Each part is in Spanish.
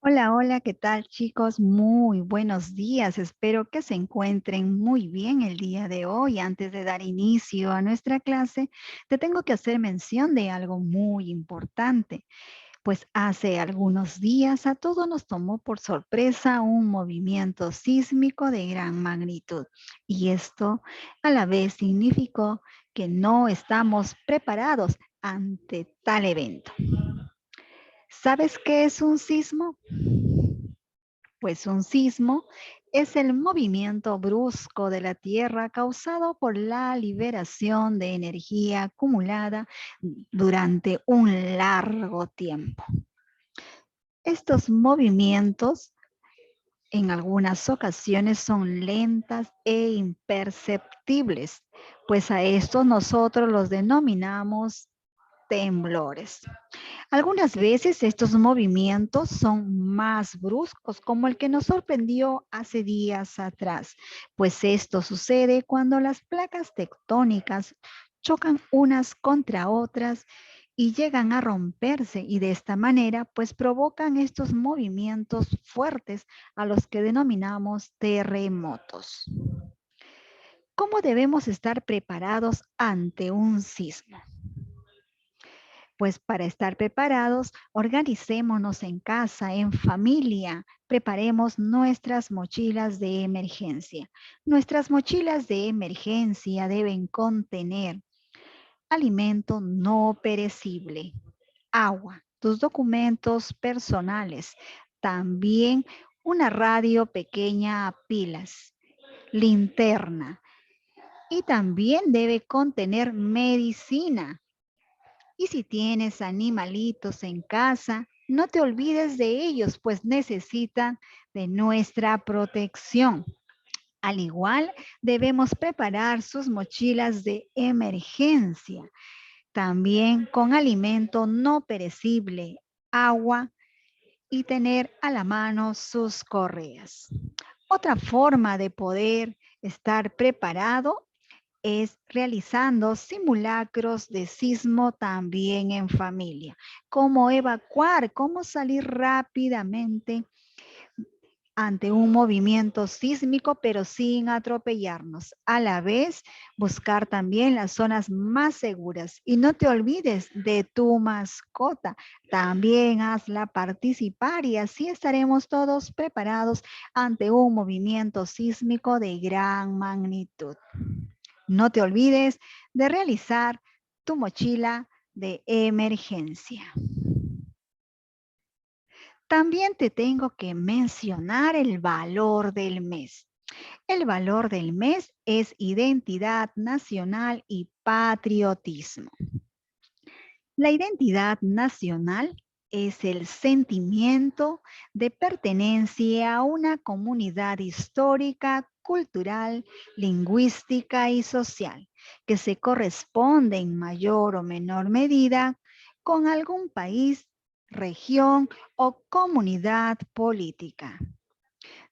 Hola, hola, ¿qué tal chicos? Muy buenos días. Espero que se encuentren muy bien el día de hoy. Antes de dar inicio a nuestra clase, te tengo que hacer mención de algo muy importante, pues hace algunos días a todos nos tomó por sorpresa un movimiento sísmico de gran magnitud y esto a la vez significó que no estamos preparados ante tal evento. ¿Sabes qué es un sismo? Pues un sismo es el movimiento brusco de la Tierra causado por la liberación de energía acumulada durante un largo tiempo. Estos movimientos en algunas ocasiones son lentas e imperceptibles, pues a estos nosotros los denominamos temblores. Algunas veces estos movimientos son más bruscos, como el que nos sorprendió hace días atrás, pues esto sucede cuando las placas tectónicas chocan unas contra otras y llegan a romperse y de esta manera pues provocan estos movimientos fuertes a los que denominamos terremotos. ¿Cómo debemos estar preparados ante un sismo? Pues para estar preparados, organicémonos en casa, en familia, preparemos nuestras mochilas de emergencia. Nuestras mochilas de emergencia deben contener alimento no perecible, agua, tus documentos personales, también una radio pequeña a pilas, linterna y también debe contener medicina. Y si tienes animalitos en casa, no te olvides de ellos, pues necesitan de nuestra protección. Al igual, debemos preparar sus mochilas de emergencia, también con alimento no perecible, agua y tener a la mano sus correas. Otra forma de poder estar preparado es realizando simulacros de sismo también en familia. Cómo evacuar, cómo salir rápidamente ante un movimiento sísmico, pero sin atropellarnos. A la vez, buscar también las zonas más seguras. Y no te olvides de tu mascota. También hazla participar y así estaremos todos preparados ante un movimiento sísmico de gran magnitud. No te olvides de realizar tu mochila de emergencia. También te tengo que mencionar el valor del mes. El valor del mes es identidad nacional y patriotismo. La identidad nacional es el sentimiento de pertenencia a una comunidad histórica, cultural, lingüística y social, que se corresponde en mayor o menor medida con algún país, región o comunidad política.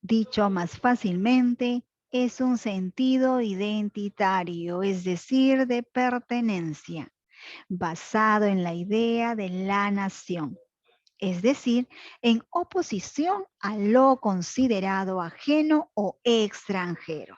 Dicho más fácilmente, es un sentido identitario, es decir, de pertenencia basado en la idea de la nación, es decir, en oposición a lo considerado ajeno o extranjero.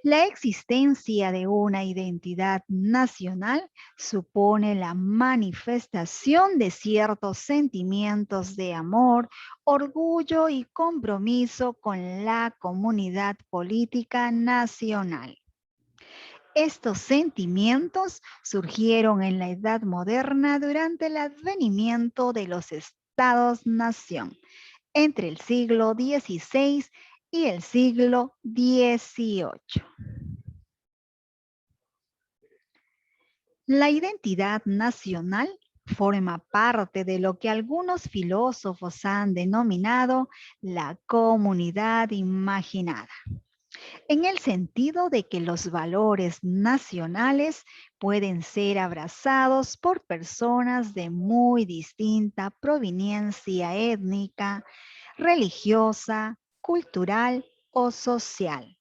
La existencia de una identidad nacional supone la manifestación de ciertos sentimientos de amor, orgullo y compromiso con la comunidad política nacional. Estos sentimientos surgieron en la Edad Moderna durante el advenimiento de los Estados-nación entre el siglo XVI y el siglo XVIII. La identidad nacional forma parte de lo que algunos filósofos han denominado la comunidad imaginada, en el sentido de que los valores nacionales pueden ser abrazados por personas de muy distinta proveniencia étnica, religiosa, cultural o social,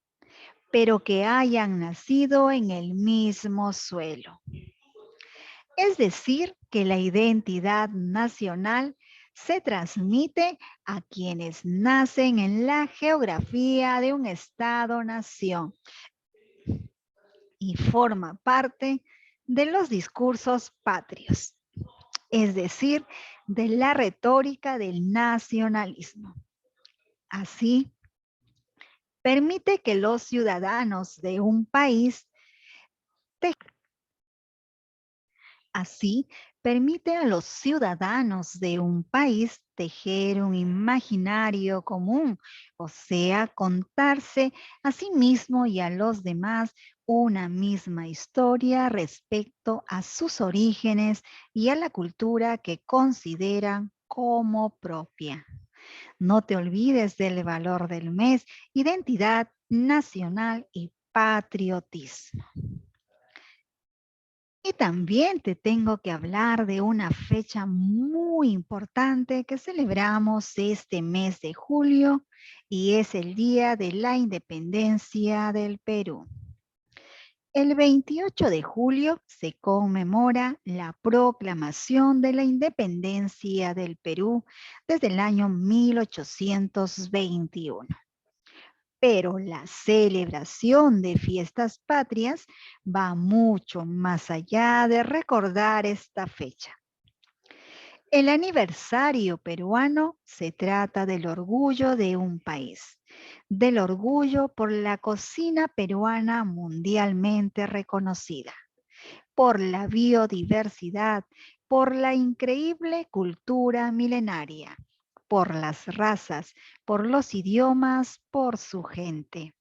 pero que hayan nacido en el mismo suelo. Es decir, que la identidad nacional Se transmite a quienes nacen en la geografía de un Estado-nación y forma parte de los discursos patrios, es decir, de la retórica del nacionalismo. Así, permite que los ciudadanos de un país Así, permite a los ciudadanos de un país tejer un imaginario común, o sea, contarse a sí mismo y a los demás una misma historia respecto a sus orígenes y a la cultura que consideran como propia. No te olvides del valor del mes, identidad nacional y patriotismo. Y también te tengo que hablar de una fecha muy importante que celebramos este mes de julio y es el Día de la Independencia del Perú. El 28 de julio se conmemora la proclamación de la independencia del Perú desde el año 1821. Pero la celebración de fiestas patrias va mucho más allá de recordar esta fecha. El aniversario peruano se trata del orgullo de un país, del orgullo por la cocina peruana mundialmente reconocida, por la biodiversidad, por la increíble cultura milenaria, por las razas, por los idiomas, por su gente.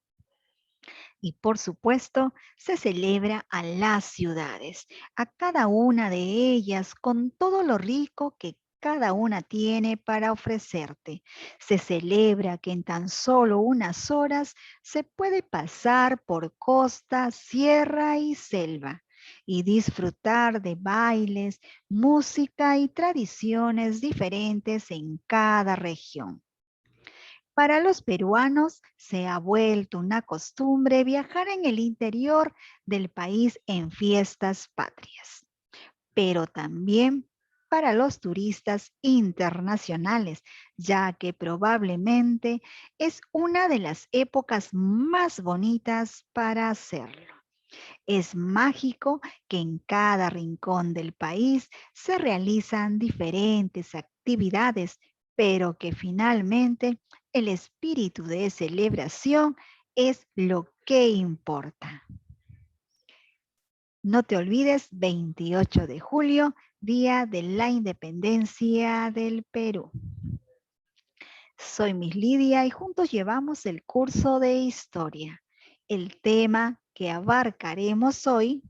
Y por supuesto, se celebra a las ciudades, a cada una de ellas con todo lo rico que cada una tiene para ofrecerte. Se celebra que en tan solo unas horas se puede pasar por costa, sierra y selva y disfrutar de bailes, música y tradiciones diferentes en cada región. Para los peruanos se ha vuelto una costumbre viajar en el interior del país en fiestas patrias, pero también para los turistas internacionales, ya que probablemente es una de las épocas más bonitas para hacerlo. Es mágico que en cada rincón del país se realizan diferentes actividades, pero que finalmente el espíritu de celebración es lo que importa. No te olvides, 28 de julio, Día de la Independencia del Perú. Soy Miss Lidia y juntos llevamos el curso de historia. El tema que abarcaremos hoy,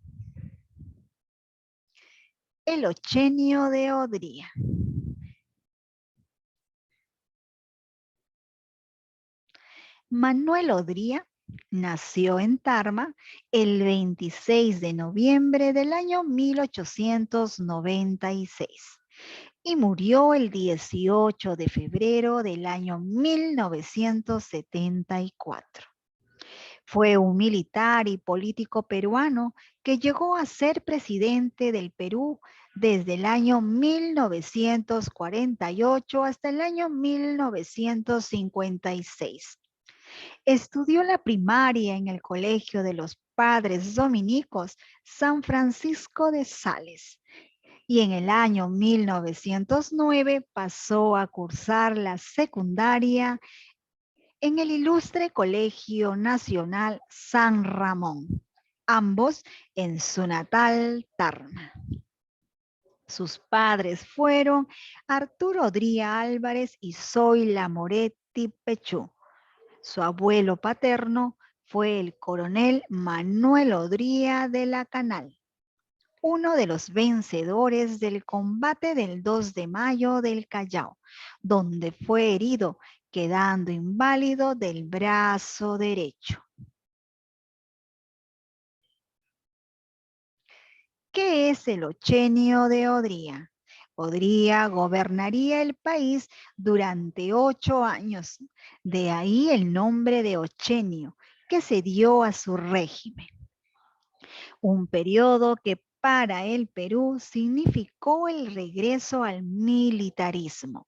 el Ochenio de Odría. Manuel Odría nació en Tarma el 26 de noviembre del año 1896 y murió el 18 de febrero del año 1974. Fue un militar y político peruano que llegó a ser presidente del Perú desde el año 1948 hasta el año 1956. Estudió la primaria en el Colegio de los Padres Dominicos San Francisco de Sales y en el año 1909 pasó a cursar la secundaria en el Ilustre Colegio Nacional San Ramón, ambos en su natal Tarma. Sus padres fueron Arturo Odría Álvarez y Zoila Moretti Pechú. Su abuelo paterno fue el coronel Manuel Odría de la Canal, uno de los vencedores del combate del 2 de mayo del Callao, donde fue herido, quedando inválido del brazo derecho. ¿Qué es el Ochenio de Odría? Odría gobernaría el país durante 8 años, de ahí el nombre de Ochenio, que se dio a su régimen. Un periodo que para el Perú significó el regreso al militarismo,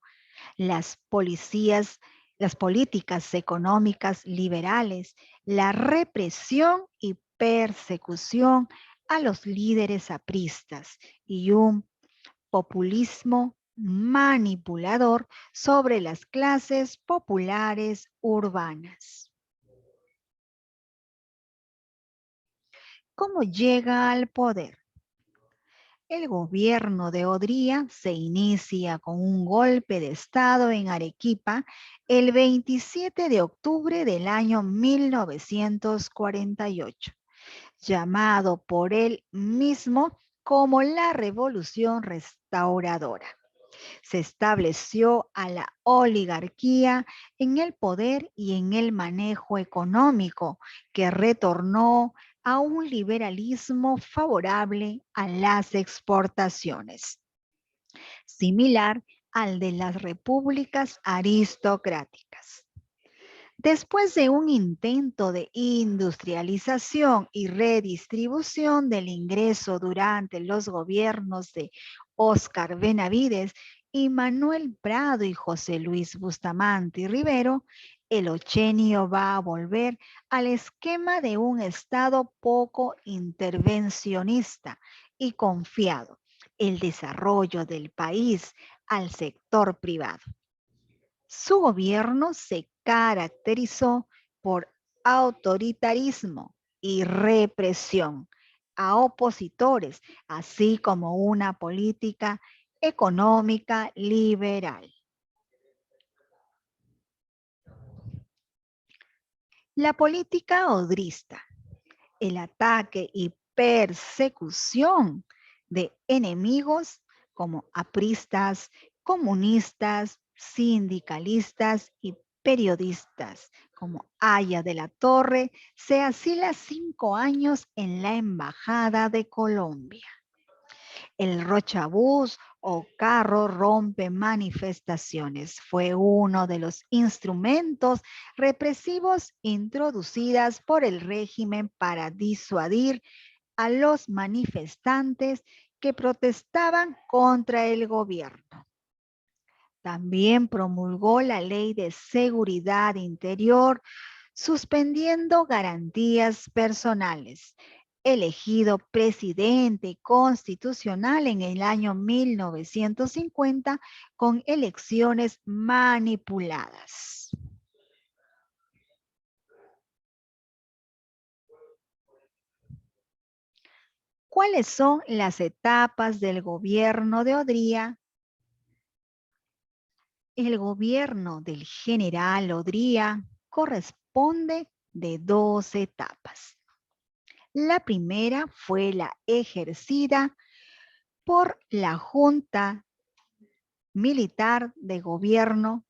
las policías, las políticas económicas liberales, la represión y persecución a los líderes apristas y un populismo manipulador sobre las clases populares urbanas. ¿Cómo llega al poder? El gobierno de Odría se inicia con un golpe de Estado en Arequipa el 27 de octubre del año 1948, llamado por él mismo como la Revolución Restauradora. Se estableció a la oligarquía en el poder y en el manejo económico, que retornó a un liberalismo favorable a las exportaciones, similar al de las repúblicas aristocráticas. Después de un intento de industrialización y redistribución del ingreso durante los gobiernos de Óscar Benavides y Manuel Prado y José Luis Bustamante y Rivero, el ochenio va a volver al esquema de un Estado poco intervencionista y confiado, el desarrollo del país al sector privado. Su gobierno se caracterizó por autoritarismo y represión a opositores, así como una política económica liberal. La política odrista, el ataque y persecución de enemigos como apristas, comunistas, sindicalistas y periodistas como Aya de la Torre, se asila 5 años en la Embajada de Colombia. El rochabús o carro rompe manifestaciones. Fue uno de los instrumentos represivos introducidas por el régimen para disuadir a los manifestantes que protestaban contra el gobierno. También promulgó la Ley de Seguridad Interior, suspendiendo garantías personales. Elegido presidente constitucional en el año 1950 con elecciones manipuladas. ¿Cuáles son las etapas del gobierno de Odría? El gobierno del general Odría corresponde de 2 etapas. La primera fue la ejercida por la Junta Militar de Gobierno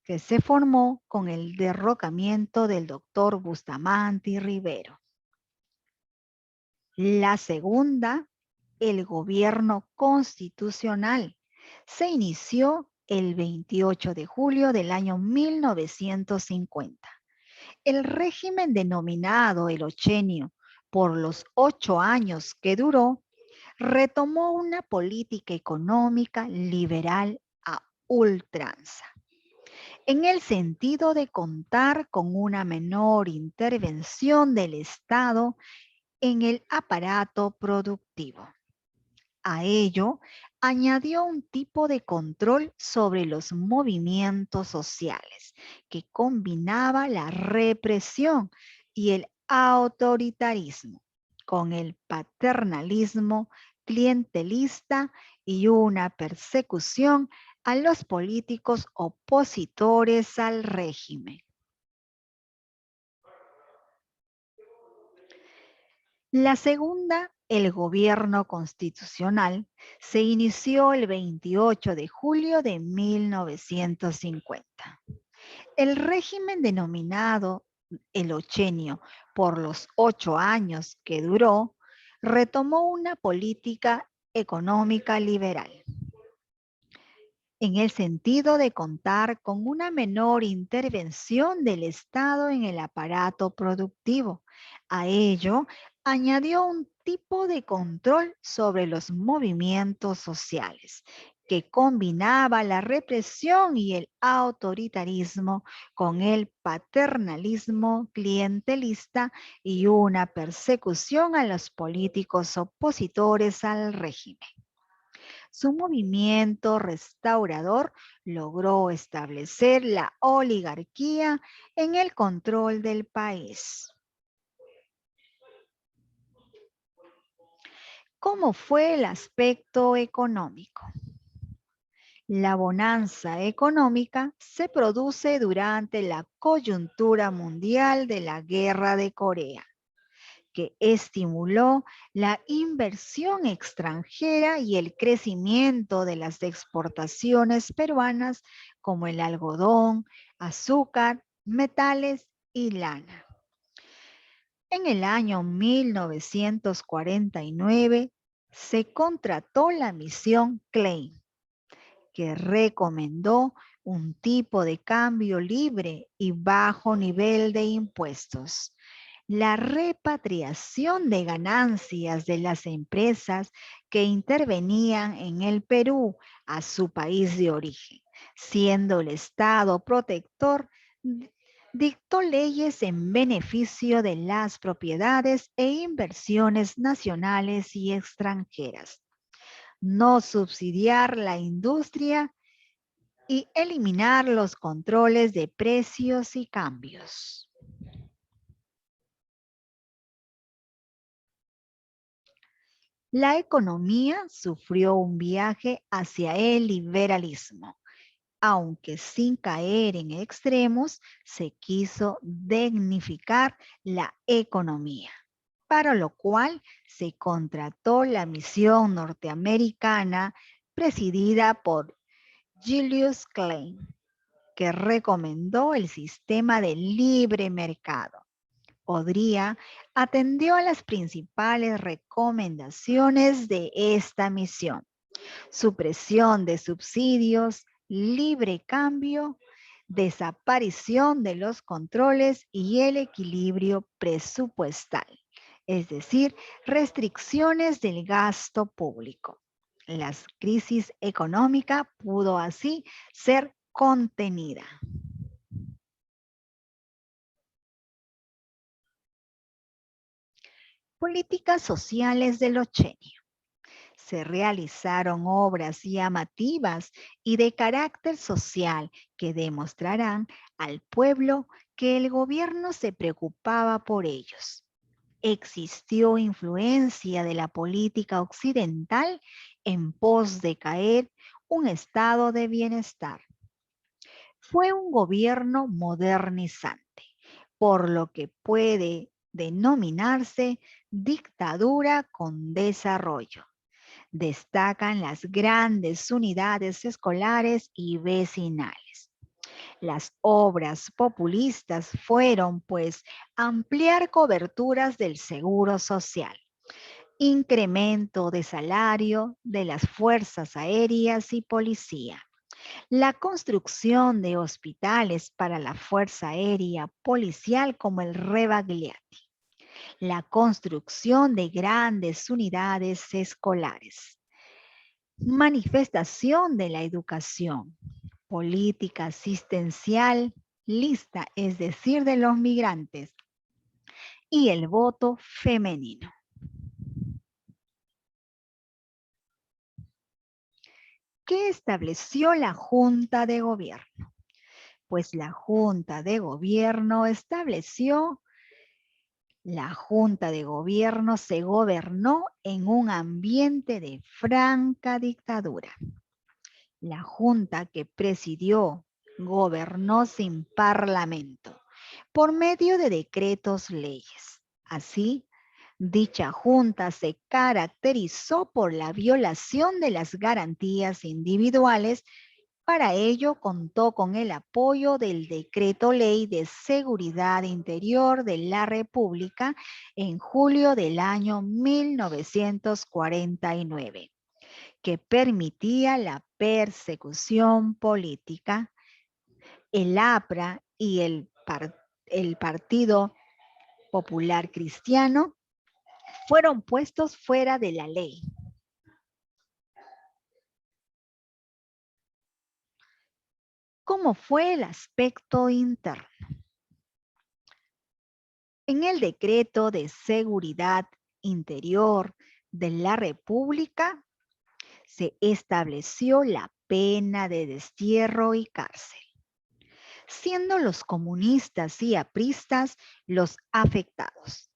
que se formó con el derrocamiento del doctor Bustamante y Rivero. La segunda, el gobierno constitucional, se inició el 28 de julio del año 1950. El régimen denominado el ochenio, por los 8 años que duró, retomó una política económica liberal a ultranza, en el sentido de contar con una menor intervención del Estado en el aparato productivo. A ello añadió un tipo de control sobre los movimientos sociales que combinaba la represión y el autoritarismo con el paternalismo clientelista y una persecución a los políticos opositores al régimen. La segunda, el gobierno constitucional, se inició el 28 de julio de 1950. El régimen denominado el ochenio por los 8 años que duró, retomó una política económica liberal, en el sentido de contar con una menor intervención del Estado en el aparato productivo. A ello, añadió un tipo de control sobre los movimientos sociales que combinaba la represión y el autoritarismo con el paternalismo clientelista y una persecución a los políticos opositores al régimen. Su movimiento restaurador logró establecer la oligarquía en el control del país. ¿Cómo fue el aspecto económico? La bonanza económica se produce durante la coyuntura mundial de la Guerra de Corea, que estimuló la inversión extranjera y el crecimiento de las exportaciones peruanas como el algodón, azúcar, metales y lana. En el año 1949 se contrató la misión Klein, que recomendó un tipo de cambio libre y bajo nivel de impuestos. La repatriación de ganancias de las empresas que intervenían en el Perú a su país de origen, siendo el Estado protector, dictó leyes en beneficio de las propiedades e inversiones nacionales y extranjeras. No subsidiar la industria y eliminar los controles de precios y cambios. La economía sufrió un viaje hacia el liberalismo, aunque sin caer en extremos, se quiso dignificar la economía, para lo cual se contrató la misión norteamericana presidida por Julius Klein, que recomendó el sistema de libre mercado. Odría atendió a las principales recomendaciones de esta misión: supresión de subsidios, libre cambio, desaparición de los controles y el equilibrio presupuestal, es decir, restricciones del gasto público. La crisis económica pudo así ser contenida. Políticas sociales del ochenio. Se realizaron obras llamativas y de carácter social que demostrarán al pueblo que el gobierno se preocupaba por ellos. Existió influencia de la política occidental en pos de caer un estado de bienestar. Fue un gobierno modernizante, por lo que puede denominarse dictadura con desarrollo. Destacan las grandes unidades escolares y vecinales. Las obras populistas fueron, pues, ampliar coberturas del seguro social, incremento de salario de las fuerzas aéreas y policía, la construcción de hospitales para la Fuerza Aérea Policial como el Rebagliati, la construcción de grandes unidades escolares, manifestación de la educación, política asistencial, lista, es decir, de los migrantes, y el voto femenino. ¿Qué estableció la Junta de Gobierno? Pues la Junta de Gobierno se gobernó en un ambiente de franca dictadura. La Junta que presidió gobernó sin parlamento, por medio de decretos leyes. Así, dicha Junta se caracterizó por la violación de las garantías individuales. Para ello contó con el apoyo del Decreto Ley de Seguridad Interior de la República en julio del año 1949, que permitía la persecución política. El APRA y el Partido Popular Cristiano fueron puestos fuera de la ley. ¿Cómo fue el aspecto interno? En el Decreto de Seguridad Interior de la República se estableció la pena de destierro y cárcel, siendo los comunistas y apristas los afectados.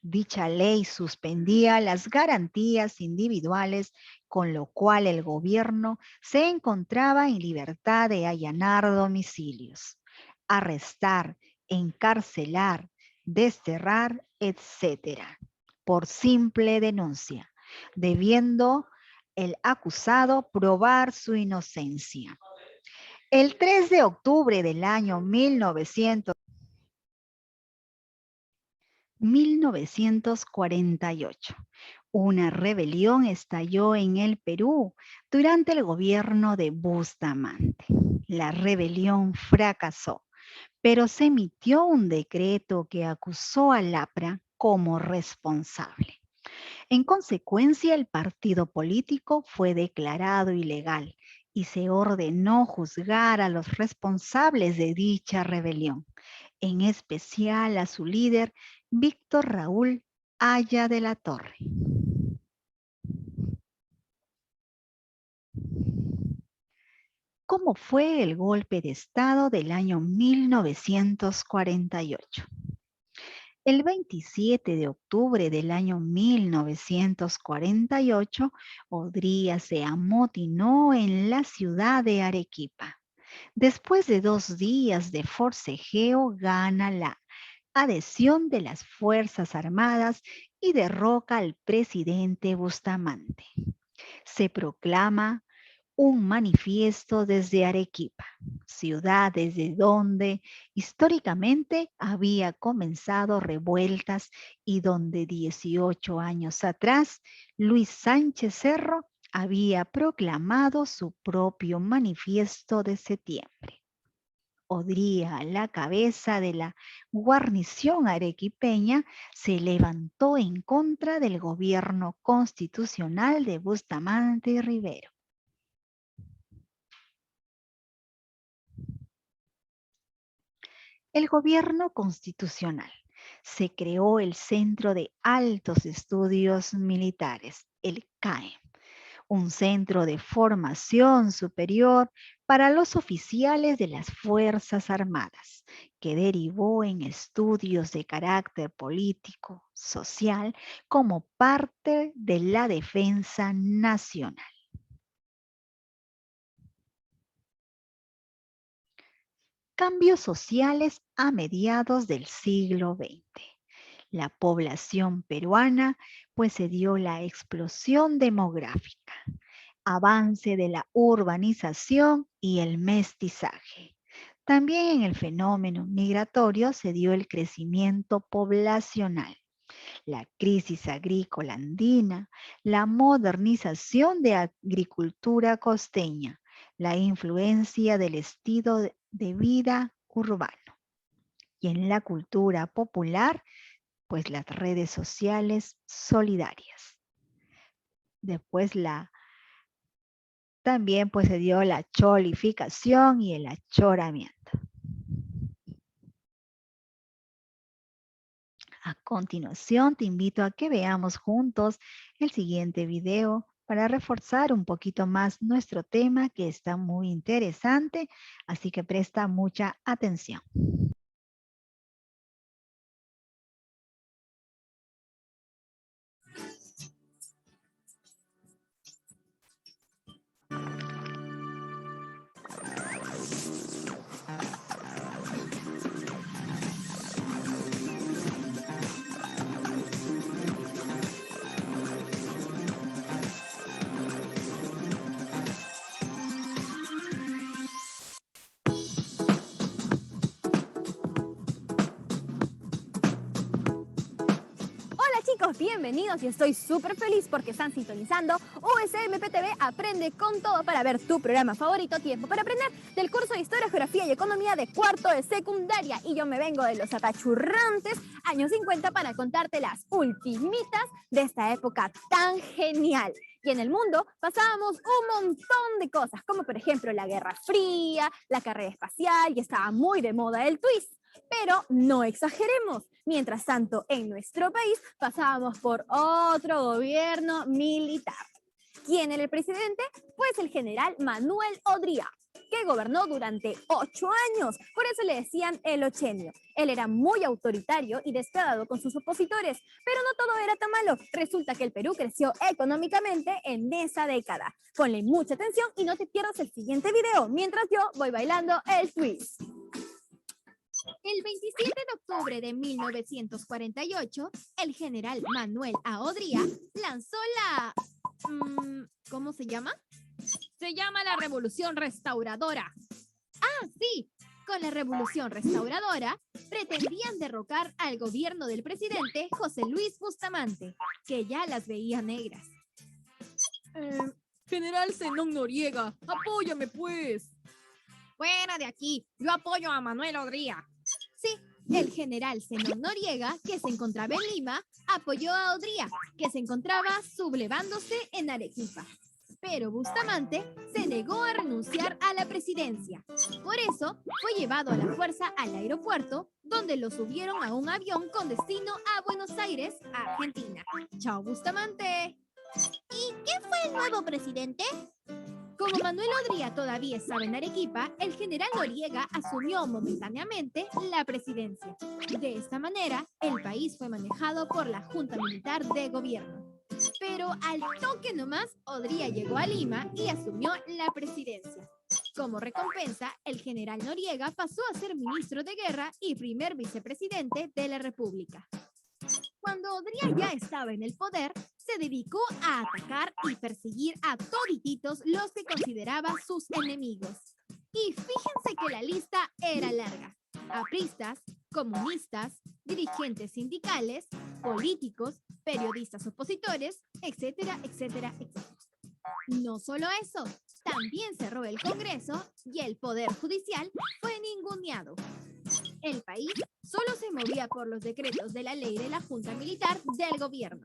Dicha ley suspendía las garantías individuales, con lo cual el gobierno se encontraba en libertad de allanar domicilios, arrestar, encarcelar, desterrar, etcétera, por simple denuncia, debiendo el acusado probar su inocencia. El 3 de octubre del año 1948, una rebelión estalló en el Perú durante el gobierno de Bustamante. La rebelión fracasó, pero se emitió un decreto que acusó al APRA como responsable. En consecuencia, el partido político fue declarado ilegal y se ordenó juzgar a los responsables de dicha rebelión, en especial a su líder, Víctor Raúl Haya de la Torre. ¿Cómo fue el golpe de Estado del año 1948? El 27 de octubre del año 1948, Odría se amotinó en la ciudad de Arequipa. Después de 2 días de forcejeo, gana la adhesión de las Fuerzas Armadas y derroca al presidente Bustamante. Se proclama un manifiesto desde Arequipa, ciudad desde donde históricamente había comenzado revueltas y donde 18 años atrás Luis Sánchez Cerro había proclamado su propio manifiesto de septiembre. Odría, a la cabeza de la guarnición arequipeña, se levantó en contra del gobierno constitucional de Bustamante y Rivero. El gobierno constitucional. Se creó el Centro de Altos Estudios Militares, el CAE, un centro de formación superior para los oficiales de las Fuerzas Armadas, que derivó en estudios de carácter político, social, como parte de la defensa nacional. Cambios sociales a mediados del siglo XX. La población peruana, pues se dio la explosión demográfica, avance de la urbanización y el mestizaje. También en el fenómeno migratorio se dio el crecimiento poblacional, la crisis agrícola andina, la modernización de agricultura costeña, la influencia del estilo de vida urbano. Y en la cultura popular, pues las redes sociales solidarias. Después también pues se dio la cholificación y el achoramiento. A continuación te invito a que veamos juntos el siguiente video para reforzar un poquito más nuestro tema, que está muy interesante, así que presta mucha atención. bienvenidos y estoy súper feliz porque están sintonizando USMPTV Aprende con Todo para ver tu programa favorito, Tiempo para Aprender, del curso de Historia, Geografía y Economía de cuarto de secundaria. Y yo me vengo de los apachurrantes años 50 para contarte las ultimitas de esta época tan genial. Y en el mundo pasábamos un montón de cosas, como por ejemplo la Guerra Fría, la carrera espacial, y estaba muy de moda el twist. Pero no exageremos. Mientras tanto, en nuestro país pasábamos por otro gobierno militar. ¿Quién era el presidente? Pues el general Manuel Odría, que gobernó durante 8 años. Por eso le decían el ochenio. Él era muy autoritario y despiadado con sus opositores, pero no todo era tan malo. Resulta que el Perú creció económicamente en esa década. Ponle mucha atención y no te pierdas el siguiente video, mientras yo voy bailando el twist. El 27 de octubre de 1948, el general Manuel A. Odría lanzó la... ¿cómo se llama? Se llama la Revolución Restauradora. Ah, sí. Con la Revolución Restauradora, pretendían derrocar al gobierno del presidente José Luis Bustamante, que ya las veía negras. General Zenón Noriega, apóyame pues. Fuera de aquí, yo apoyo a Manuel Odría. Sí, el general Zenón Noriega, que se encontraba en Lima, apoyó a Odría, que se encontraba sublevándose en Arequipa. Pero Bustamante se negó a renunciar a la presidencia. Por eso fue llevado a la fuerza al aeropuerto, donde lo subieron a un avión con destino a Buenos Aires, Argentina. ¡Chao, Bustamante! ¿Y quién fue el nuevo presidente? Como Manuel Odría todavía estaba en Arequipa, el general Noriega asumió momentáneamente la presidencia. De esta manera, el país fue manejado por la Junta Militar de Gobierno. Pero al toque nomás, Odría llegó a Lima y asumió la presidencia. Como recompensa, el general Noriega pasó a ser ministro de Guerra y primer vicepresidente de la República. Cuando Odría ya estaba en el poder, se dedicó a atacar y perseguir a todititos los que consideraba sus enemigos. Y fíjense que la lista era larga. Apristas, comunistas, dirigentes sindicales, políticos, periodistas opositores, etcétera, etcétera, etcétera. No solo eso, también cerró el Congreso y el Poder Judicial fue ninguneado. El país solo se movía por los decretos de la ley de la Junta Militar del gobierno.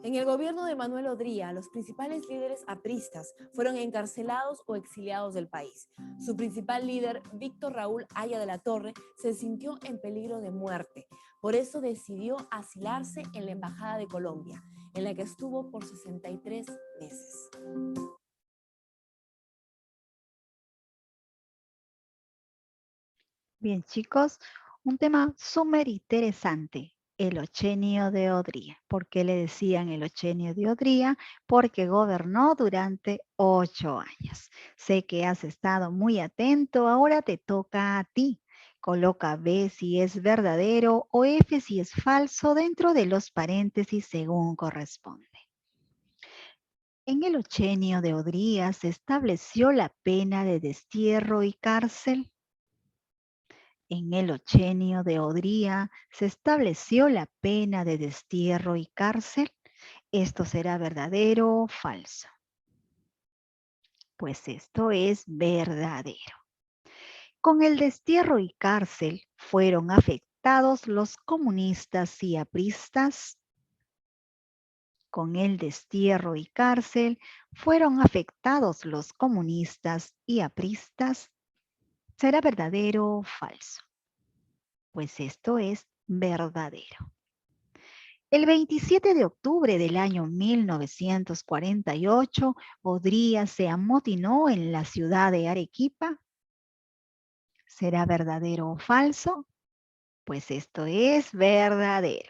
En el gobierno de Manuel Odría, los principales líderes apristas fueron encarcelados o exiliados del país. Su principal líder, Víctor Raúl Haya de la Torre, se sintió en peligro de muerte. Por eso decidió asilarse en la Embajada de Colombia, en la que estuvo por 63 meses. Bien, chicos, un tema súper interesante, el ochenio de Odría. ¿Por qué le decían el ochenio de Odría? Porque gobernó durante 8 años. Sé que has estado muy atento, ahora te toca a ti. Coloca B si es verdadero o F si es falso dentro de los paréntesis según corresponde. En el ochenio de Odría se estableció la pena de destierro y cárcel. En el ochenio de Odría se estableció la pena de destierro y cárcel. ¿Esto será verdadero o falso? Pues esto es verdadero. Con el destierro y cárcel fueron afectados los comunistas y apristas. Con el destierro y cárcel fueron afectados los comunistas y apristas. ¿Será verdadero o falso? Pues esto es verdadero. El 27 de octubre del año 1948, Odría se amotinó en la ciudad de Arequipa. ¿Será verdadero o falso? Pues esto es verdadero.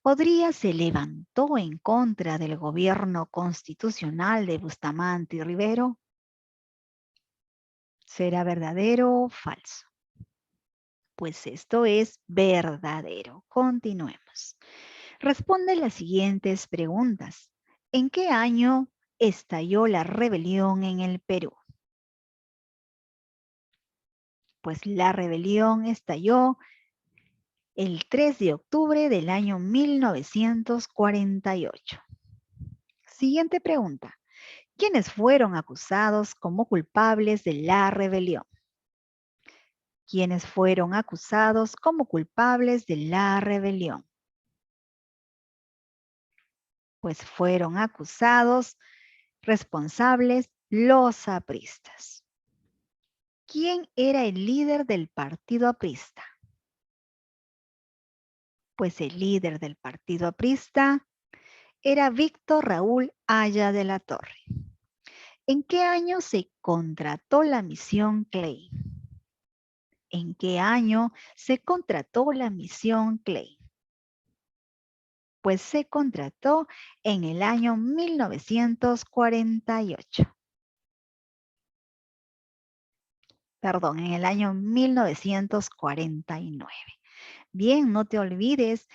Odría se levantó en contra del gobierno constitucional de Bustamante y Rivero. ¿Será verdadero o falso? Pues esto es verdadero. Continuemos. Responde las siguientes preguntas. ¿En qué año estalló la rebelión en el Perú? Pues la rebelión estalló el 3 de octubre del año 1948. Siguiente pregunta. ¿Quiénes fueron acusados como culpables de la rebelión? ¿Quiénes fueron acusados como culpables de la rebelión? Pues fueron acusados responsables los apristas. ¿Quién era el líder del partido aprista? Pues el líder del partido aprista era Víctor Raúl Haya de la Torre. ¿En qué año se contrató la misión Clay? ¿En qué año se contrató la misión Clay? Pues se contrató en el año 1948. Perdón, en el año 1949. Bien, no te olvides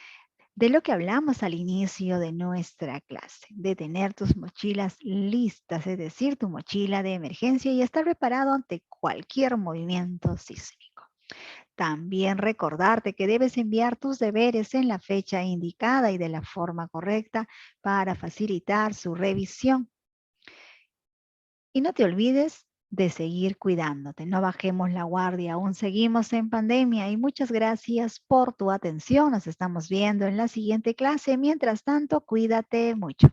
de lo que hablamos al inicio de nuestra clase, de tener tus mochilas listas, es decir, tu mochila de emergencia y estar preparado ante cualquier movimiento sísmico. También recordarte que debes enviar tus deberes en la fecha indicada y de la forma correcta para facilitar su revisión. Y no te olvides de seguir cuidándote. No bajemos la guardia, aún seguimos en pandemia y muchas gracias por tu atención. Nos estamos viendo en la siguiente clase. Mientras tanto, cuídate mucho.